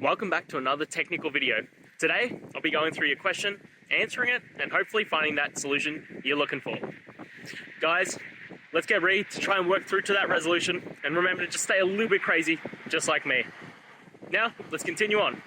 Welcome back to another technical video. Today, I'll be going through your question, answering it, and hopefully finding that solution you're looking for. Guys, let's get ready to try and work through to that resolution, and remember to just stay a little bit crazy, just like me. Now, let's continue on.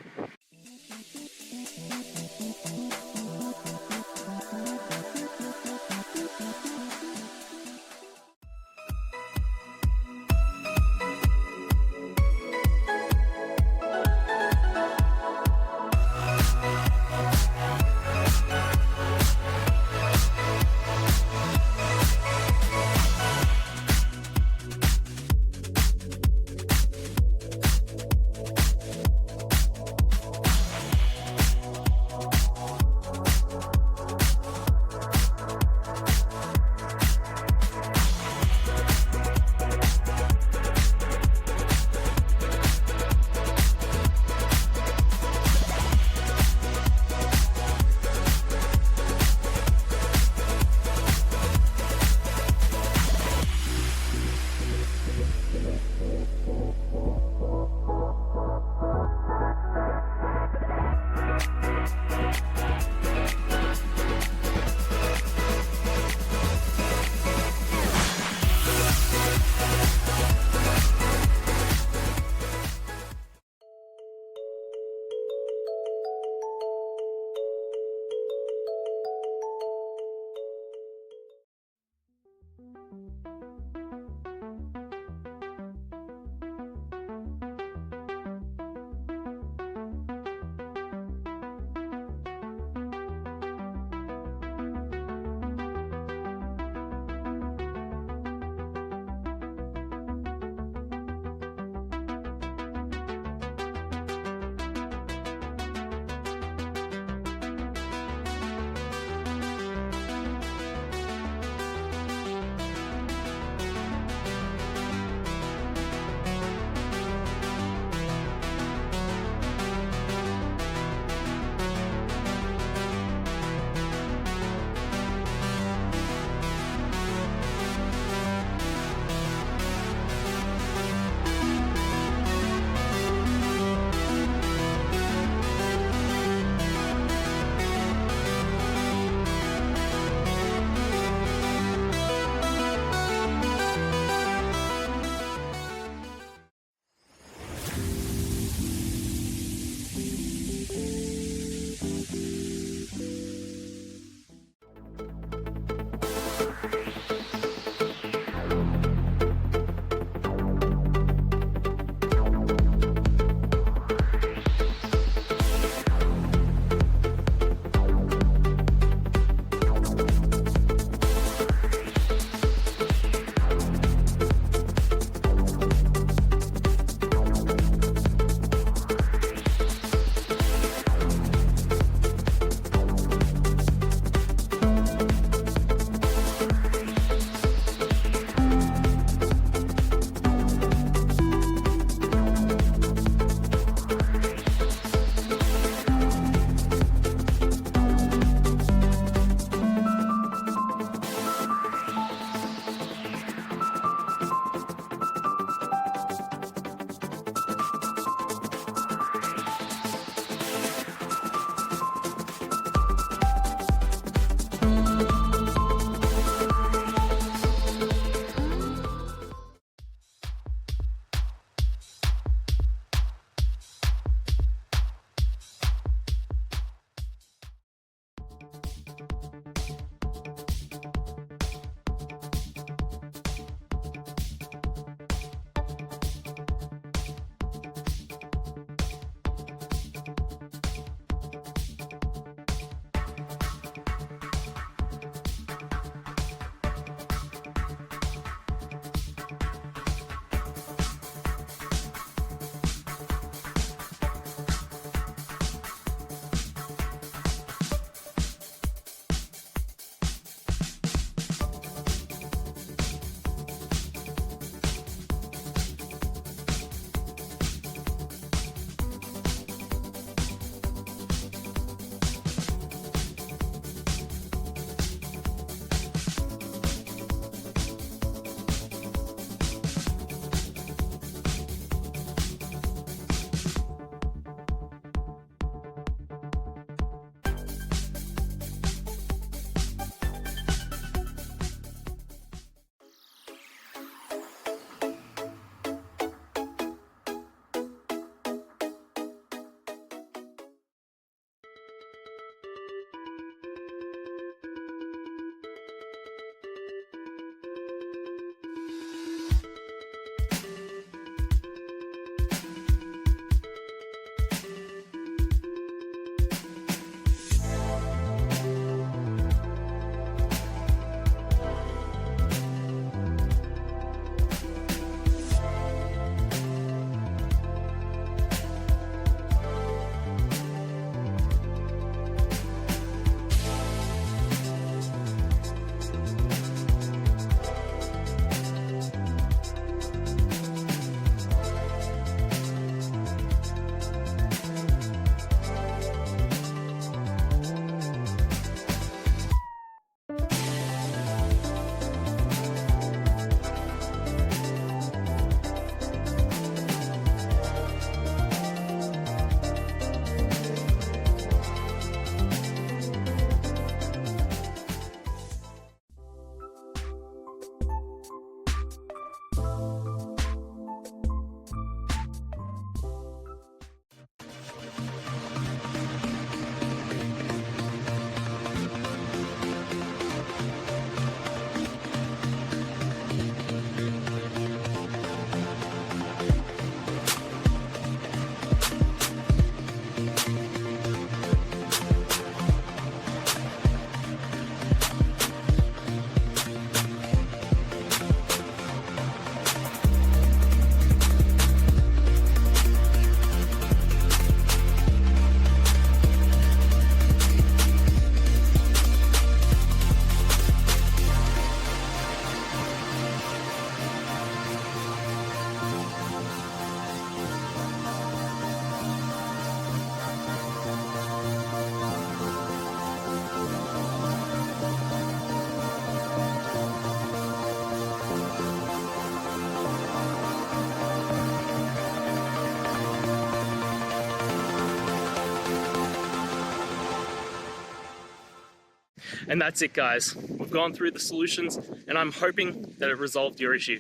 And that's it, guys. We've gone through the solutions, and I'm hoping that it resolved your issue.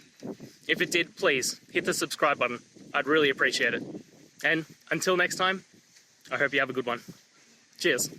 If it did, please hit the subscribe button. I'd really appreciate it. And until next time, I hope you have a good one. Cheers.